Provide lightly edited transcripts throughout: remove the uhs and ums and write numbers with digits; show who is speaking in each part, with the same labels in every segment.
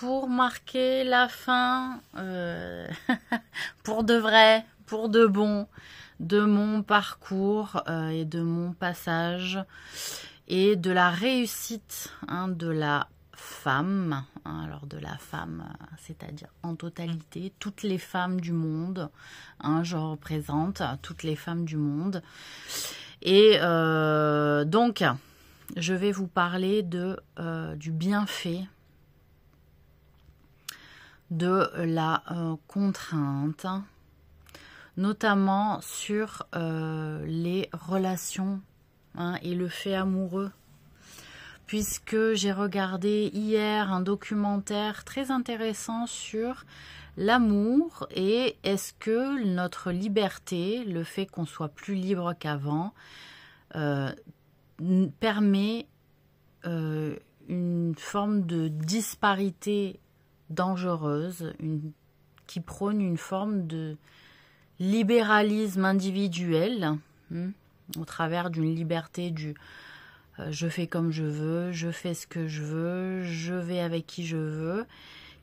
Speaker 1: pour marquer la fin, pour de vrai, pour de bon, de mon parcours et de mon passage et de la réussite de la femme, alors de la femme, c'est-à-dire en totalité, toutes les femmes du monde, je représente toutes les femmes du monde. Et donc, je vais vous parler du bienfait de la contrainte, notamment sur les relations et le fait amoureux, puisque j'ai regardé hier un documentaire très intéressant sur l'amour et est-ce que notre liberté, le fait qu'on soit plus libre qu'avant, permet une forme de disparité dangereuse, qui prône une forme de libéralisme individuel, au travers d'une liberté du je fais comme je veux, je fais ce que je veux, je vais avec qui je veux,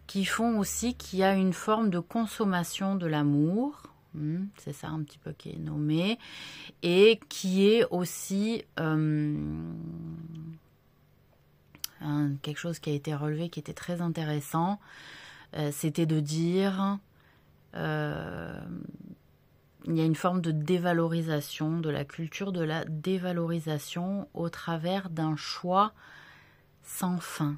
Speaker 1: qui font aussi qu'il y a une forme de consommation de l'amour, c'est ça un petit peu qui est nommé, et qui est aussi quelque chose qui a été relevé, qui était très intéressant, c'était de dire il y a une forme de dévalorisation, de la culture de la dévalorisation au travers d'un choix sans fin,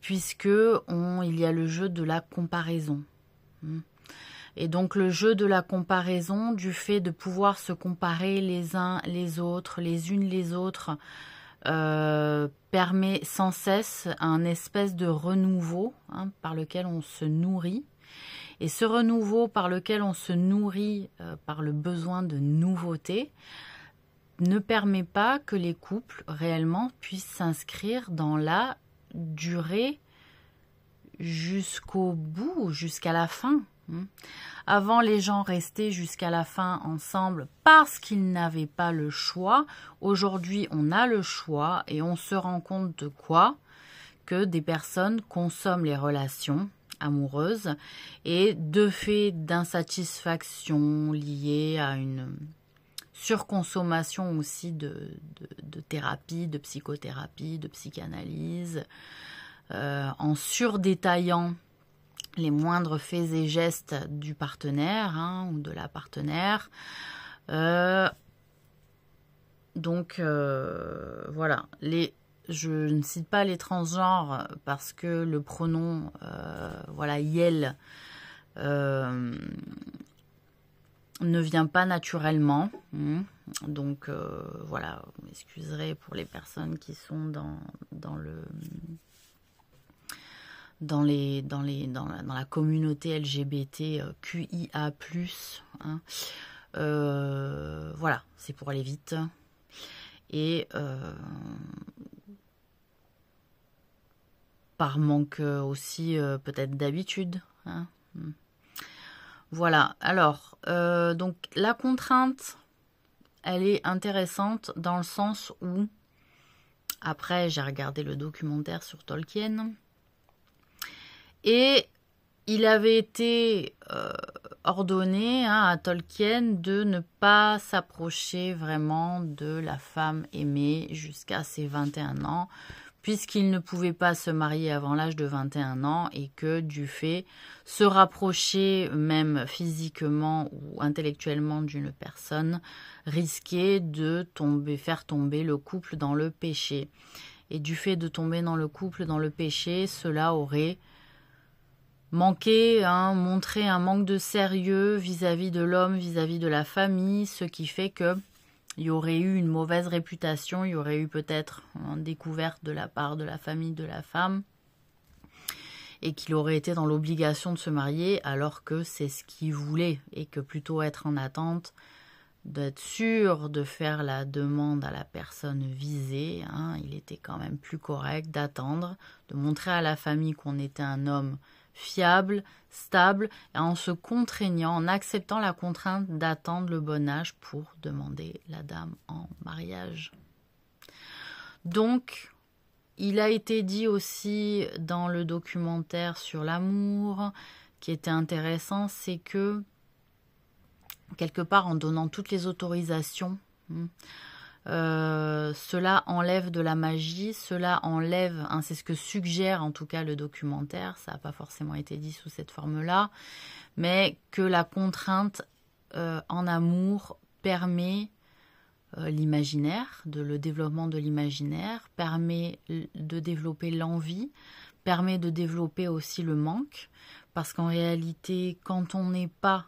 Speaker 1: puisque il y a le jeu de la comparaison. Et donc le jeu de la comparaison, du fait de pouvoir se comparer les uns les autres, les unes les autres, permet sans cesse un espèce de renouveau par lequel on se nourrit. Et ce renouveau par lequel on se nourrit par le besoin de nouveauté ne permet pas que les couples réellement puissent s'inscrire dans la durée jusqu'au bout, jusqu'à la fin. Avant, les gens restaient jusqu'à la fin ensemble parce qu'ils n'avaient pas le choix. Aujourd'hui, on a le choix et on se rend compte de quoi? Que des personnes consomment les relations amoureuses et de fait d'insatisfaction liée à une surconsommation aussi de thérapie, de psychothérapie, de psychanalyse, en surdétaillant les moindres faits et gestes du partenaire ou de la partenaire. Donc voilà, je ne cite pas les transgenres parce que le pronom yel ne vient pas naturellement. Donc voilà, vous m'excuserez pour les personnes qui sont dans la communauté LGBT QIA+. Voilà, c'est pour aller vite. Et par manque aussi peut-être d'habitude. Voilà, alors, donc la contrainte, elle est intéressante dans le sens où, après j'ai regardé le documentaire sur Tolkien, et il avait été ordonné à Tolkien de ne pas s'approcher vraiment de la femme aimée jusqu'à ses 21 ans, puisqu'il ne pouvait pas se marier avant l'âge de 21 ans et que du fait se rapprocher même physiquement ou intellectuellement d'une personne risquait de faire tomber le couple dans le péché. Et du fait de tomber dans le couple dans le péché, cela aurait montré un manque de sérieux vis-à-vis de l'homme, vis-à-vis de la famille, ce qui fait que il y aurait eu une mauvaise réputation, il y aurait eu peut-être une découverte de la part de la famille de la femme et qu'il aurait été dans l'obligation de se marier alors que c'est ce qu'il voulait et que plutôt être en attente, d'être sûr de faire la demande à la personne visée, il était quand même plus correct d'attendre, de montrer à la famille qu'on était un homme fiable, stable, et en se contraignant, en acceptant la contrainte d'attendre le bon âge pour demander la dame en mariage. Donc, il a été dit aussi dans le documentaire sur l'amour, qui était intéressant, c'est que quelque part en donnant toutes les autorisations, cela enlève de la magie, cela enlève, c'est ce que suggère en tout cas le documentaire, ça n'a pas forcément été dit sous cette forme-là, mais que la contrainte en amour permet l'imaginaire, le développement de l'imaginaire, permet de développer l'envie, permet de développer aussi le manque, parce qu'en réalité, quand on n'est pas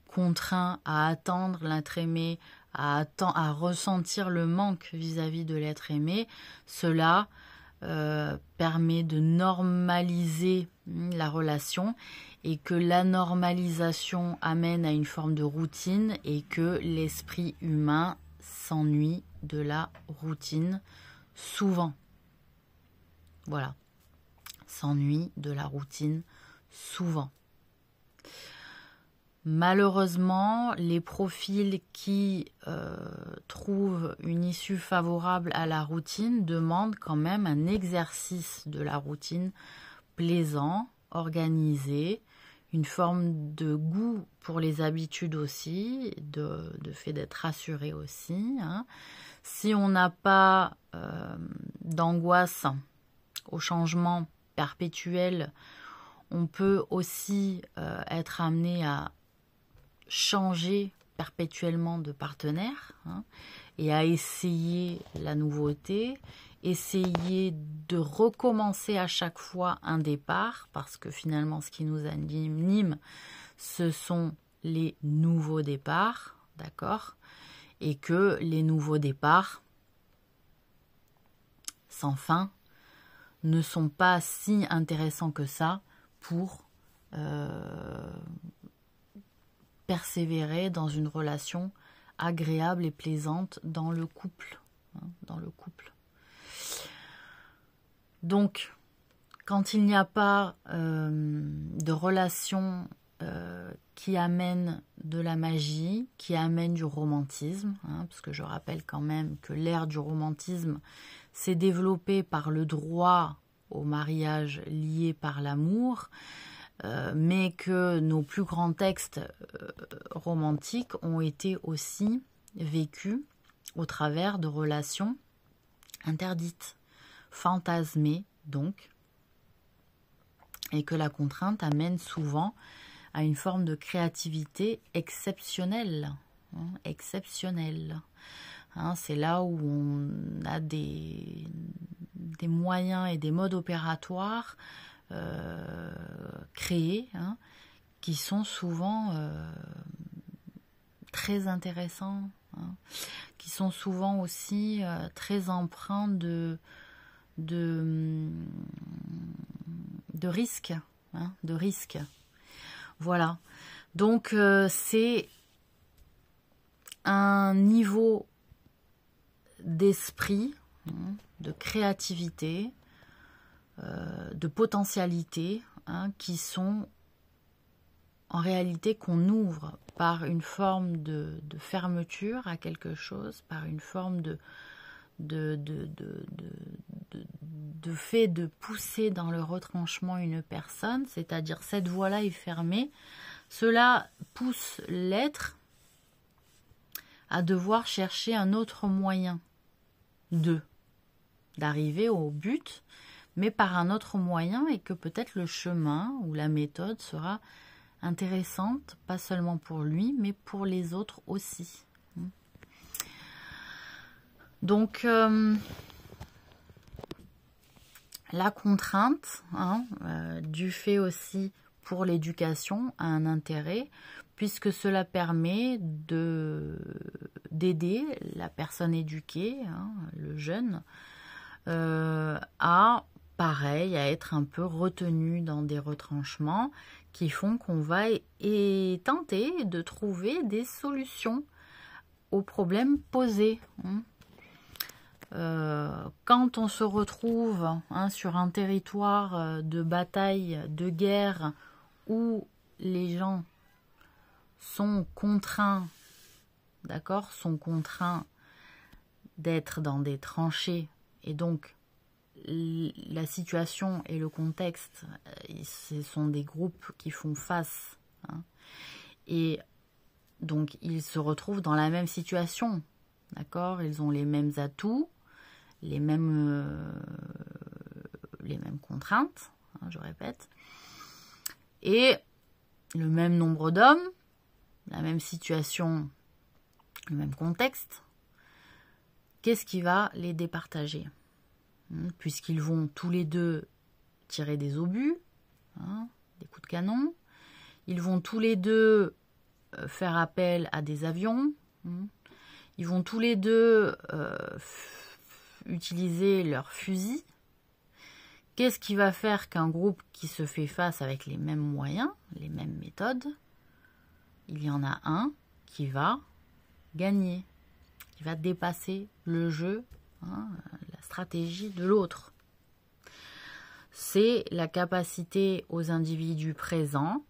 Speaker 1: contraint à attendre l'être aimé, à ressentir le manque vis-à-vis de l'être aimé, cela permet de normaliser la relation et que la normalisation amène à une forme de routine et que l'esprit humain s'ennuie de la routine souvent. Voilà, s'ennuie de la routine souvent. Malheureusement, les profils qui trouvent une issue favorable à la routine demandent quand même un exercice de la routine plaisant, organisé, une forme de goût pour les habitudes aussi, de fait d'être rassuré aussi. Si on n'a pas d'angoisse au changement perpétuel, on peut aussi être amené à changer perpétuellement de partenaire et à essayer la nouveauté, essayer de recommencer à chaque fois un départ, parce que finalement ce qui nous anime, ce sont les nouveaux départs, d'accord, et que les nouveaux départs sans fin ne sont pas si intéressants que ça pour persévérer dans une relation agréable et plaisante dans le couple. Donc, quand il n'y a pas de relation qui amène de la magie, qui amène du romantisme, parce que je rappelle quand même que l'ère du romantisme s'est développée par le droit au mariage lié par l'amour, mais que nos plus grands textes romantiques ont été aussi vécus au travers de relations interdites, fantasmées donc, et que la contrainte amène souvent à une forme de créativité exceptionnelle. C'est là où on a des moyens et des modes opératoires créés qui sont souvent très intéressants, qui sont souvent aussi très empreints de risques, Voilà. Donc c'est un niveau d'esprit, de créativité, de potentialité, qui sont en réalité qu'on ouvre par une forme de fermeture à quelque chose, par une forme de fait de pousser dans le retranchement une personne, c'est-à-dire cette voie-là est fermée, cela pousse l'être à devoir chercher un autre moyen d'arriver au but, mais par un autre moyen, et que peut-être le chemin ou la méthode sera intéressante, pas seulement pour lui, mais pour les autres aussi. Donc, la contrainte, du fait aussi pour l'éducation, a un intérêt, puisque cela permet d'aider la personne éduquée, le jeune, à être un peu retenu dans des retranchements qui font qu'on va tenter de trouver des solutions aux problèmes posés. Quand on se retrouve sur un territoire de bataille, de guerre, où les gens sont contraints, sont contraints d'être dans des tranchées Et donc, la situation et le contexte, ce sont des groupes qui font face. Hein, et donc, ils se retrouvent dans la même situation. D'accord? Ils ont les mêmes atouts, les mêmes contraintes, hein, je répète. Et le même nombre d'hommes, la même situation, le même contexte. Qu'est-ce qui va les départager? Puisqu'ils vont tous les deux tirer des obus, hein, des coups de canon. Ils vont tous les deux faire appel à des avions. Ils vont tous les deux utiliser leurs fusils. Qu'est-ce qui va faire qu'un groupe qui se fait face avec les mêmes moyens, les mêmes méthodes, il y en a un qui va gagner, qui va dépasser le jeu, hein, la stratégie de l'autre. C'est la capacité aux individus présents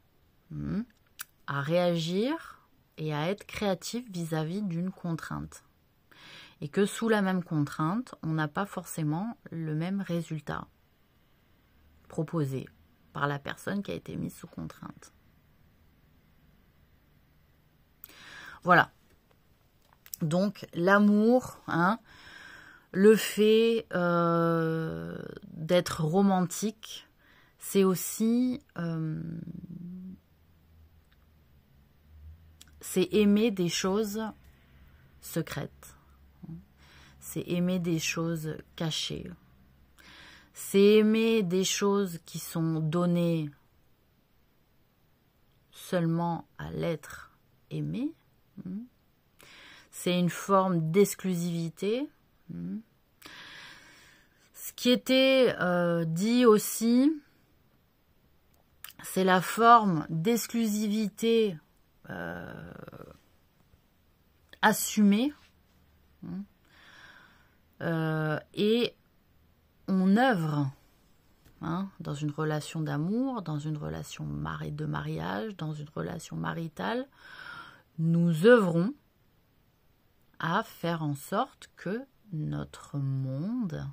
Speaker 1: à réagir et à être créatifs vis-à-vis d'une contrainte. Et que sous la même contrainte, on n'a pas forcément le même résultat proposé par la personne qui a été mise sous contrainte. Voilà. Donc, l'amour, hein, le fait d'être romantique, c'est aussi c'est aimer des choses secrètes. C'est aimer des choses cachées. C'est aimer des choses qui sont données seulement à l'être aimé. C'est une forme d'exclusivité. Ce qui était dit aussi, c'est la forme d'exclusivité assumée. Et on œuvre dans une relation d'amour, dans une relation de mariage, dans une relation maritale. Nous œuvrons à faire en sorte que notre monde,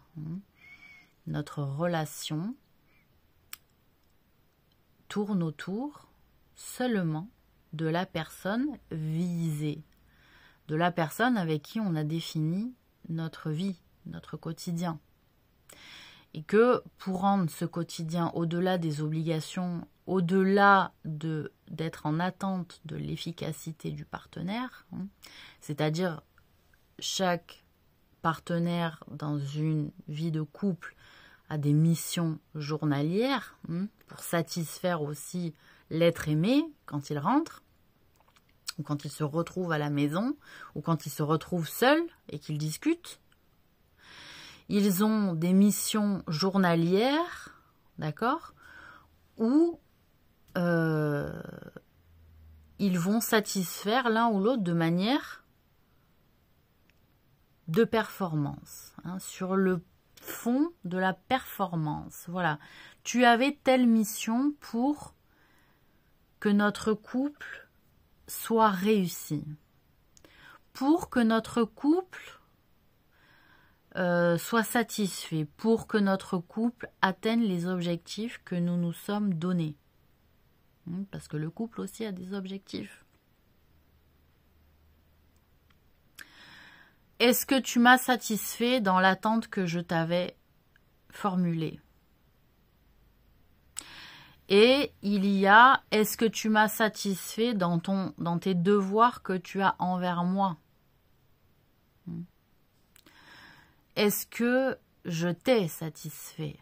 Speaker 1: notre relation tourne autour seulement de la personne visée, de la personne avec qui on a défini notre vie, notre quotidien. Et que pour rendre ce quotidien au-delà des obligations, au-delà d'être en attente de l'efficacité du partenaire, c'est-à-dire chaque partenaire dans une vie de couple a des missions journalières pour satisfaire aussi l'être aimé quand il rentre, ou quand il se retrouve à la maison, ou quand il se retrouve seul et qu'il discute. Ils ont des missions journalières, d'accord, où ils vont satisfaire l'un ou l'autre de manière de performance, sur le fond de la performance. Voilà, tu avais telle mission pour que notre couple soit réussi, pour que notre couple soit satisfait, pour que notre couple atteigne les objectifs que nous nous sommes donnés. Parce que le couple aussi a des objectifs. Est-ce que tu m'as satisfait dans l'attente que je t'avais formulée? Et il y a, est-ce que tu m'as satisfait dans tes devoirs que tu as envers moi? Est-ce que je t'ai satisfait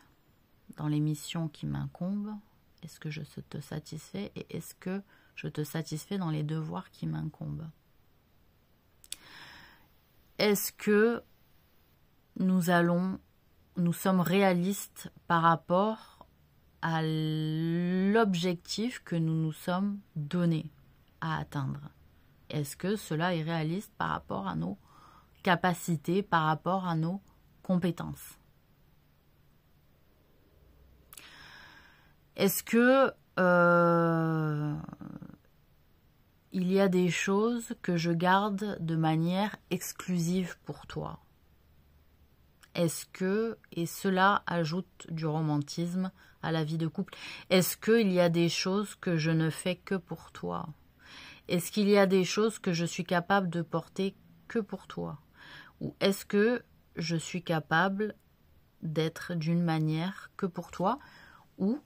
Speaker 1: dans les missions qui m'incombent? Est-ce que je te satisfais? Et est-ce que je te satisfais dans les devoirs qui m'incombent? Est-ce que nous sommes réalistes par rapport à l'objectif que nous nous sommes donné à atteindre? Est-ce que cela est réaliste par rapport à nos capacités, par rapport à nos compétences? Est-ce que il y a des choses que je garde de manière exclusive pour toi? Est-ce que, et cela ajoute du romantisme à la vie de couple, est-ce qu'il y a des choses que je ne fais que pour toi? Est-ce qu'il y a des choses que je suis capable de porter que pour toi? Ou est-ce que je suis capable d'être d'une manière que pour toi? Ou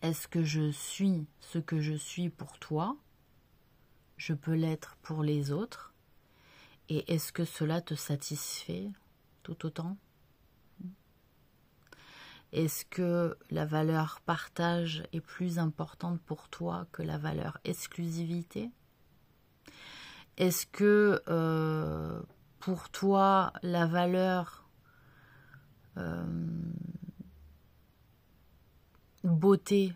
Speaker 1: est-ce que je suis ce que je suis pour toi? Je peux l'être pour les autres. Et est-ce que cela te satisfait tout autant? Est-ce que la valeur partage est plus importante pour toi que la valeur exclusivité? Est-ce que pour toi la valeur beauté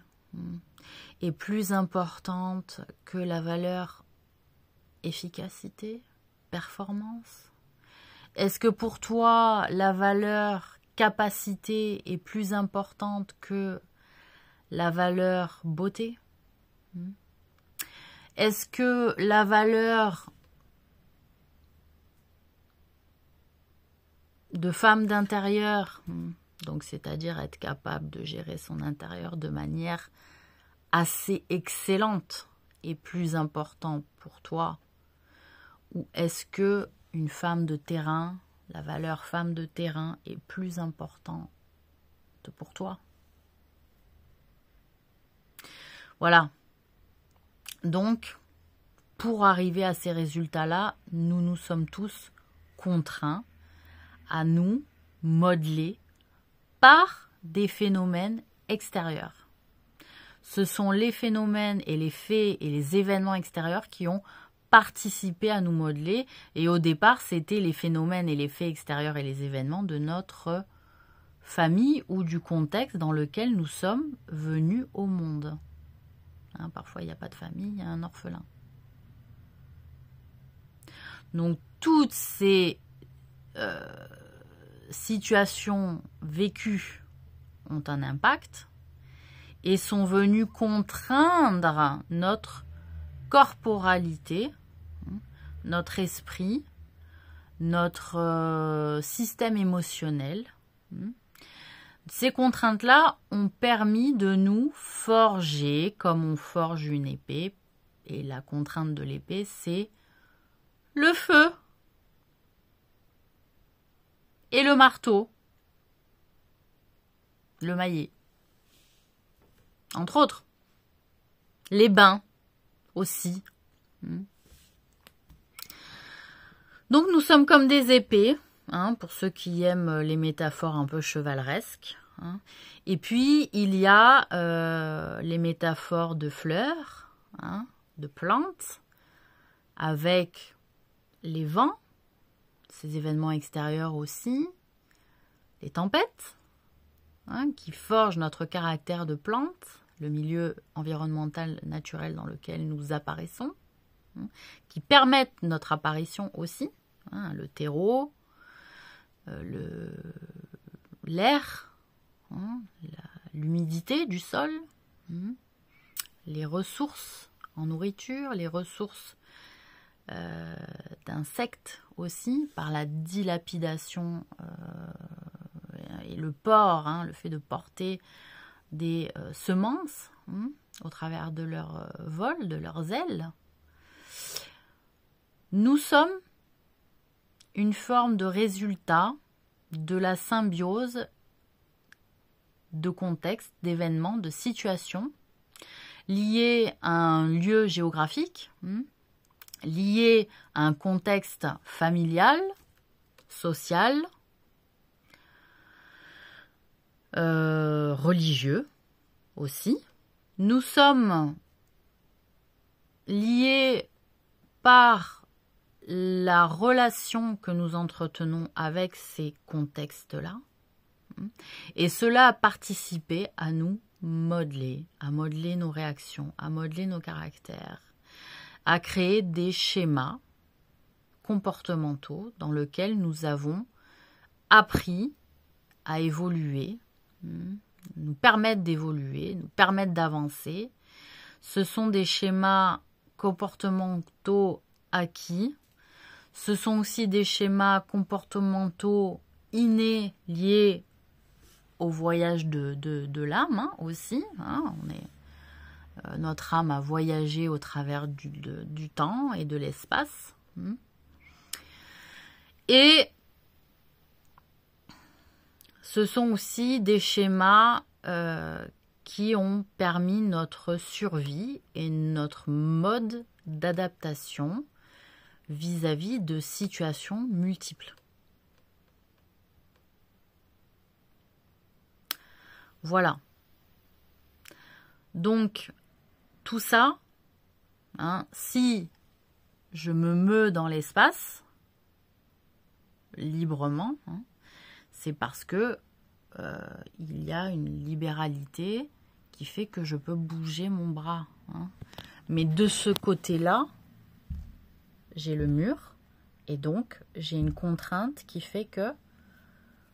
Speaker 1: est plus importante que la valeur efficacité, performance? Est-ce que pour toi la valeur capacité est plus importante que la valeur beauté? Est-ce que la valeur de femme d'intérieur, donc c'est-à-dire être capable de gérer son intérieur de manière assez excellente, est plus importante pour toi? Ou est-ce que une femme de terrain, la valeur femme de terrain est plus importante pour toi? Voilà. Donc, pour arriver à ces résultats-là, nous sommes tous contraints à nous modeler par des phénomènes extérieurs. Ce sont les phénomènes et les faits et les événements extérieurs qui ont participé à nous modeler. Et au départ, c'était les phénomènes et les faits extérieurs et les événements de notre famille ou du contexte dans lequel nous sommes venus au monde. Parfois, il n'y a pas de famille, il y a un orphelin. Donc, toutes ces situations vécues ont un impact et sont venues contraindre notre corporalité, notre esprit, notre système émotionnel. Ces contraintes-là ont permis de nous forger comme on forge une épée. Et la contrainte de l'épée, c'est le feu et le marteau, le maillet, entre autres. Les bains aussi. Donc nous sommes comme des épées, pour ceux qui aiment les métaphores un peu chevaleresques. Et puis il y a les métaphores de fleurs, de plantes, avec les vents, ces événements extérieurs aussi, les tempêtes, qui forgent notre caractère de plante, le milieu environnemental naturel dans lequel nous apparaissons, qui permettent notre apparition aussi, le terreau, l'air, l'humidité du sol, les ressources en nourriture, les ressources d'insectes aussi, par la dilapidation et le port, le fait de porter des semences au travers de leur vol, de leurs ailes. Nous sommes une forme de résultat de la symbiose de contextes, d'événements, de situations liées à un lieu géographique, liées à un contexte familial, social, religieux aussi. Nous sommes liés par la relation que nous entretenons avec ces contextes-là. Et cela a participé à nous modeler, à modeler nos réactions, à modeler nos caractères, à créer des schémas comportementaux dans lesquels nous avons appris à évoluer, nous permettre d'évoluer, nous permettre d'avancer. Ce sont des schémas comportementaux acquis. Ce sont aussi des schémas comportementaux innés liés au voyage de l'âme hein, aussi. Hein, notre âme a voyagé au travers du temps et de l'espace. Et ce sont aussi des schémas qui ont permis notre survie et notre mode d'adaptation vis-à-vis de situations multiples. Voilà. Donc, tout ça, hein, si je me meus dans l'espace, librement, hein, c'est parce que il y a une libéralité qui fait que je peux bouger mon bras. Hein. Mais de ce côté-là, j'ai le mur, et donc j'ai une contrainte qui fait que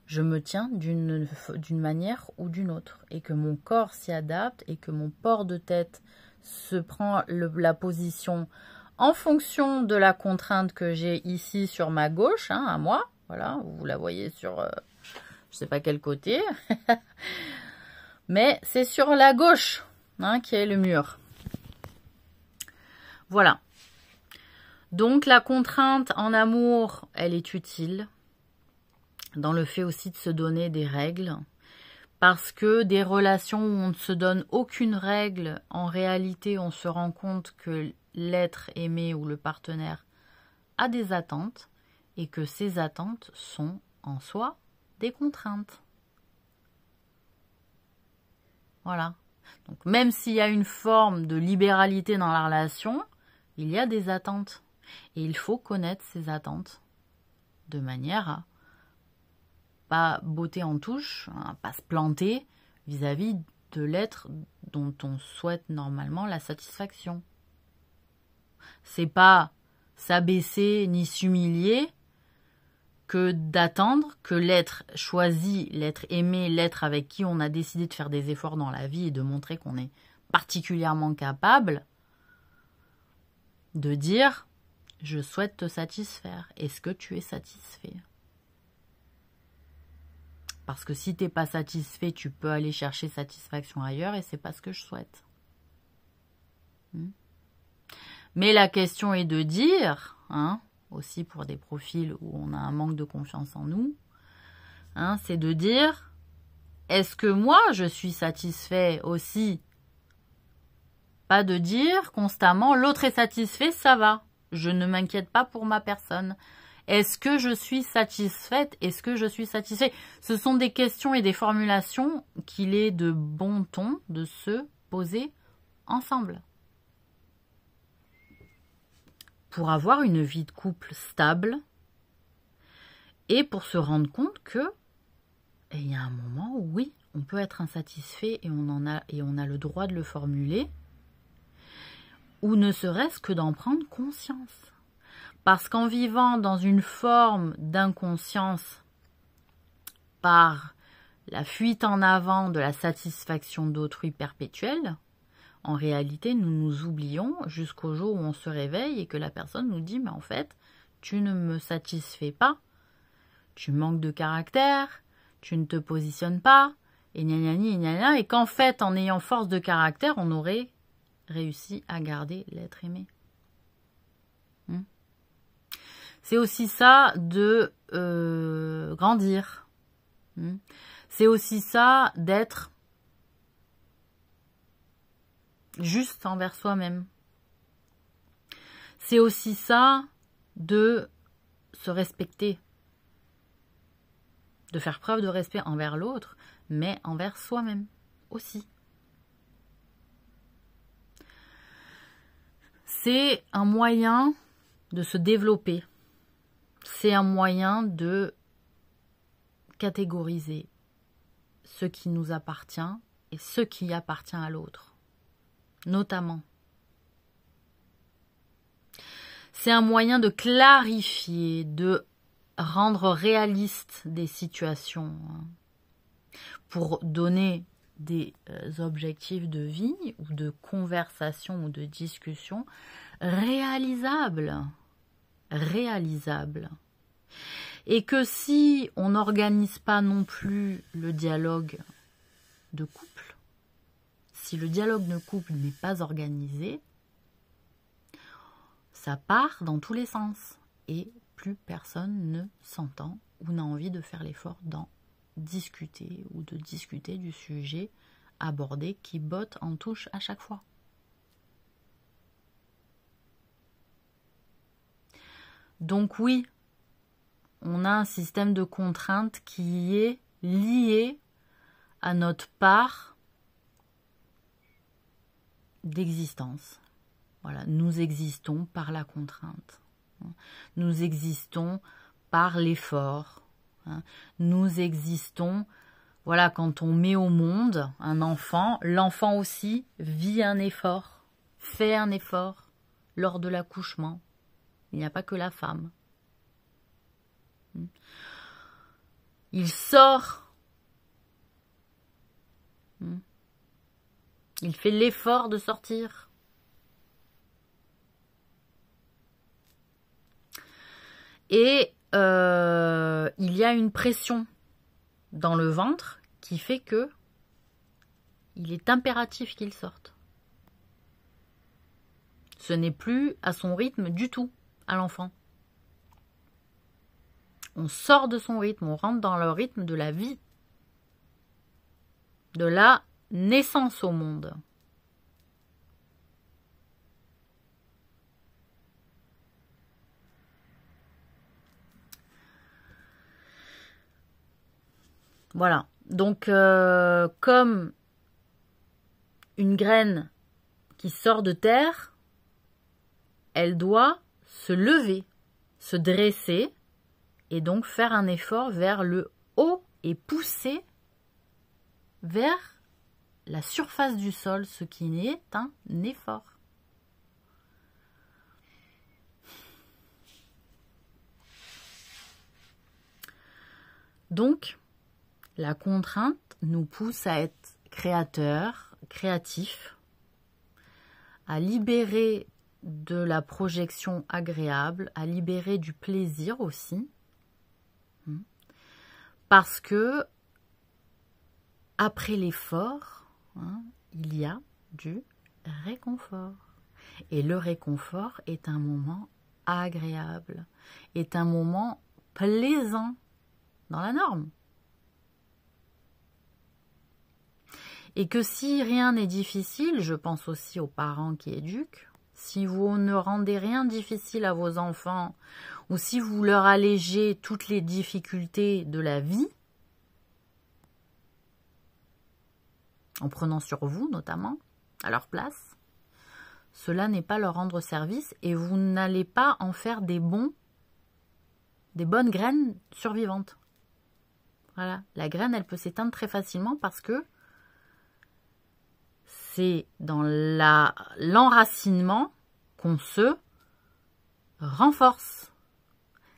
Speaker 1: je me tiens d'une manière ou d'une autre, et que mon corps s'y adapte, et que mon port de tête se prend la position en fonction de la contrainte que j'ai ici sur ma gauche, hein, à moi. Voilà, vous la voyez sur, je sais pas quel côté, mais c'est sur la gauche hein, qui est le mur. Voilà. Donc la contrainte en amour, elle est utile dans le fait aussi de se donner des règles, parce que des relations où on ne se donne aucune règle, en réalité on se rend compte que l'être aimé ou le partenaire a des attentes et que ces attentes sont en soi des contraintes. Voilà. Donc même s'il y a une forme de libéralité dans la relation, il y a des attentes. Et il faut connaître ces attentes de manière à pas botter en touche, à pas se planter vis-à-vis de l'être dont on souhaite normalement la satisfaction. C'est pas s'abaisser ni s'humilier que d'attendre que l'être choisi, l'être aimé, l'être avec qui on a décidé de faire des efforts dans la vie et de montrer qu'on est particulièrement capable de dire « Je souhaite te satisfaire. Est-ce que tu es satisfait ?» Parce que si tu n'es pas satisfait, tu peux aller chercher satisfaction ailleurs et c'est pas ce que je souhaite. Mais la question est de dire, hein, aussi pour des profils où on a un manque de confiance en nous, hein, c'est de dire, est-ce que moi je suis satisfait aussi? Pas de dire constamment, l'autre est satisfait, ça va. Je ne m'inquiète pas pour ma personne. Est-ce que je suis satisfaite? Est-ce que je suis satisfait? Ce sont des questions et des formulations qu'il est de bon ton de se poser ensemble. Pour avoir une vie de couple stable et pour se rendre compte que il y a un moment où oui, on peut être insatisfait et on a le droit de le formuler, ou ne serait-ce que d'en prendre conscience. Parce qu'en vivant dans une forme d'inconscience par la fuite en avant de la satisfaction d'autrui perpétuelle, en réalité, nous nous oublions jusqu'au jour où on se réveille et que la personne nous dit « Mais en fait, tu ne me satisfais pas, tu manques de caractère, tu ne te positionnes pas, et gna gna gna gna gna, et qu'en fait, en ayant force de caractère, on aurait réussi à garder l'être aimé. » C'est aussi ça de grandir. C'est aussi ça d'être juste envers soi-même. C'est aussi ça de se respecter. De faire preuve de respect envers l'autre, mais envers soi-même aussi. C'est un moyen de se développer. C'est un moyen de catégoriser ce qui nous appartient et ce qui appartient à l'autre, notamment. C'est un moyen de clarifier, de rendre réaliste des situations, pour donner des objectifs de vie ou de conversation ou de discussion réalisables. réalisable. Et que si on n'organise pas non plus le dialogue de couple, si le dialogue de couple n'est pas organisé, ça part dans tous les sens et plus personne ne s'entend ou n'a envie de faire l'effort d'en discuter ou de discuter du sujet abordé qui botte en touche à chaque fois. Donc oui, on a un système de contraintes qui est lié à notre part d'existence. Voilà, nous existons par la contrainte. Nous existons par l'effort. Nous existons, voilà, quand on met au monde un enfant, l'enfant aussi vit un effort, fait un effort lors de l'accouchement. Il n'y a pas que la femme. Il sort. Il fait l'effort de sortir. Et il y a une pression dans le ventre qui fait que il est impératif qu'il sorte. Ce n'est plus à son rythme du tout, à l'enfant. On sort de son rythme, on rentre dans le rythme de la vie, de la naissance au monde. Voilà, donc comme une graine qui sort de terre, elle doit se lever, se dresser et donc faire un effort vers le haut et pousser vers la surface du sol, ce qui est un effort. Donc, la contrainte nous pousse à être créateurs, créatifs, à libérer de la projection agréable, à libérer du plaisir aussi, parce que après l'effort, il y a du réconfort. Et le réconfort est un moment agréable, est un moment plaisant dans la norme. Et que si rien n'est difficile, je pense aussi aux parents qui éduquent, si vous ne rendez rien difficile à vos enfants, ou si vous leur allégez toutes les difficultés de la vie, en prenant sur vous notamment, à leur place, cela n'est pas leur rendre service et vous n'allez pas en faire des bonnes graines survivantes. Voilà, la graine, elle peut s'éteindre très facilement parce que c'est dans l'enracinement qu'on se renforce.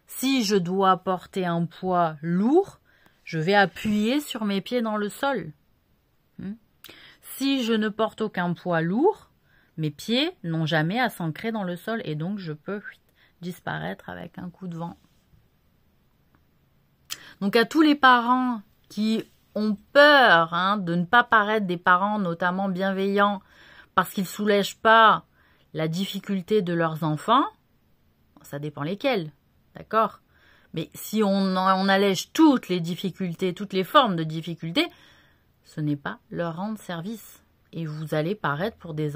Speaker 1: Si je dois porter un poids lourd, je vais appuyer sur mes pieds dans le sol. Si je ne porte aucun poids lourd, mes pieds n'ont jamais à s'ancrer dans le sol et donc je peux disparaître avec un coup de vent. Donc à tous les parents qui ont peur de ne pas paraître des parents notamment bienveillants parce qu'ils ne soulègent pas la difficulté de leurs enfants, ça dépend lesquels, d'accord? Mais si on allège toutes les difficultés, toutes les formes de difficultés, ce n'est pas leur rendre service. Et vous allez paraître pour des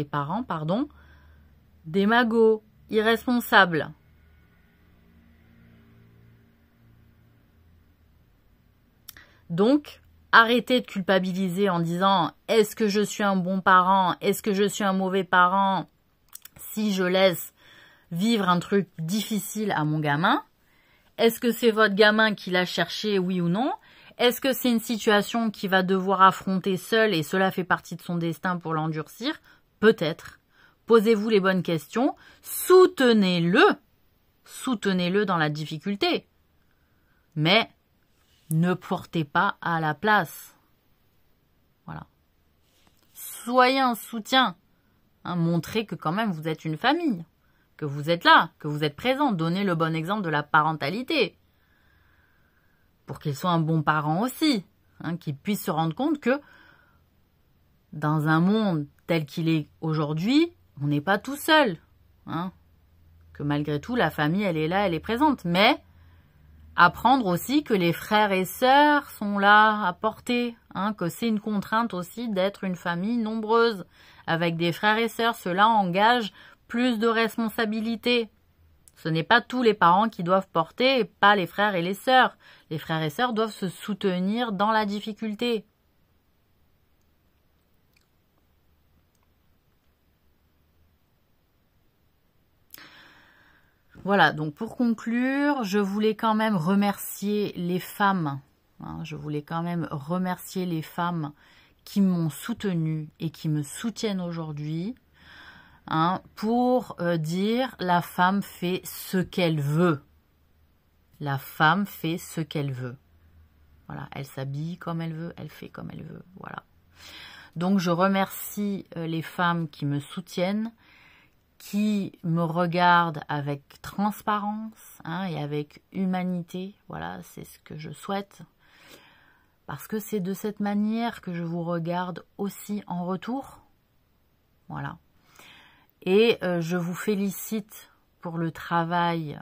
Speaker 1: parents, des magots, irresponsables. Donc, arrêtez de culpabiliser en disant « Est-ce que je suis un bon parent? Est-ce que je suis un mauvais parent si je laisse vivre un truc difficile à mon gamin? Est-ce que c'est votre gamin qui l'a cherché, oui ou non? Est-ce que c'est une situation qu'il va devoir affronter seul et cela fait partie de son destin pour l'endurcir? Peut-être. Posez-vous les bonnes questions. Soutenez-le. Soutenez-le dans la difficulté. Mais ne portez pas à la place. Voilà. Soyez un soutien. Montrez que quand même vous êtes une famille. que vous êtes là, que vous êtes présent. Donnez le bon exemple de la parentalité. Pour qu'ils soient un bon parent aussi. Hein, qu'ils puissent se rendre compte que dans un monde tel qu'il est aujourd'hui, on n'est pas tout seul. Hein, que malgré tout, la famille, elle est là, elle est présente. Mais apprendre aussi que les frères et sœurs sont là à porter. Hein, que c'est une contrainte aussi d'être une famille nombreuse. Avec des frères et sœurs, cela engage plus de responsabilités. Ce n'est pas tous les parents qui doivent porter, et pas les frères et les sœurs. Les frères et sœurs doivent se soutenir dans la difficulté. Voilà, donc pour conclure, je voulais quand même remercier les femmes. Hein, je voulais quand même remercier les femmes qui m'ont soutenue et qui me soutiennent aujourd'hui. Hein, pour dire la femme fait ce qu'elle veut. La femme fait ce qu'elle veut. Voilà, elle s'habille comme elle veut, elle fait comme elle veut. Voilà. Donc je remercie les femmes qui me soutiennent, qui me regardent avec transparence hein, et avec humanité. Voilà, c'est ce que je souhaite. Parce que c'est de cette manière que je vous regarde aussi en retour. Voilà. Et je vous félicite pour le travail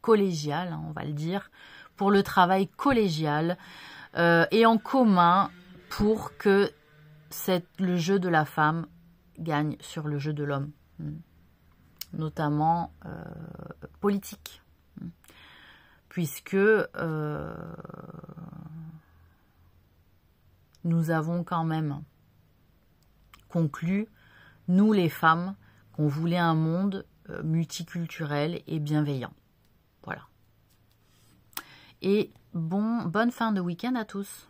Speaker 1: collégial, hein, on va le dire, pour le travail collégial et en commun pour que le jeu de la femme gagne sur le jeu de l'homme, notamment politique, puisque nous avons quand même conclu, nous les femmes, qu'on voulait un monde multiculturel et bienveillant. Voilà. Et bonne fin de week-end à tous.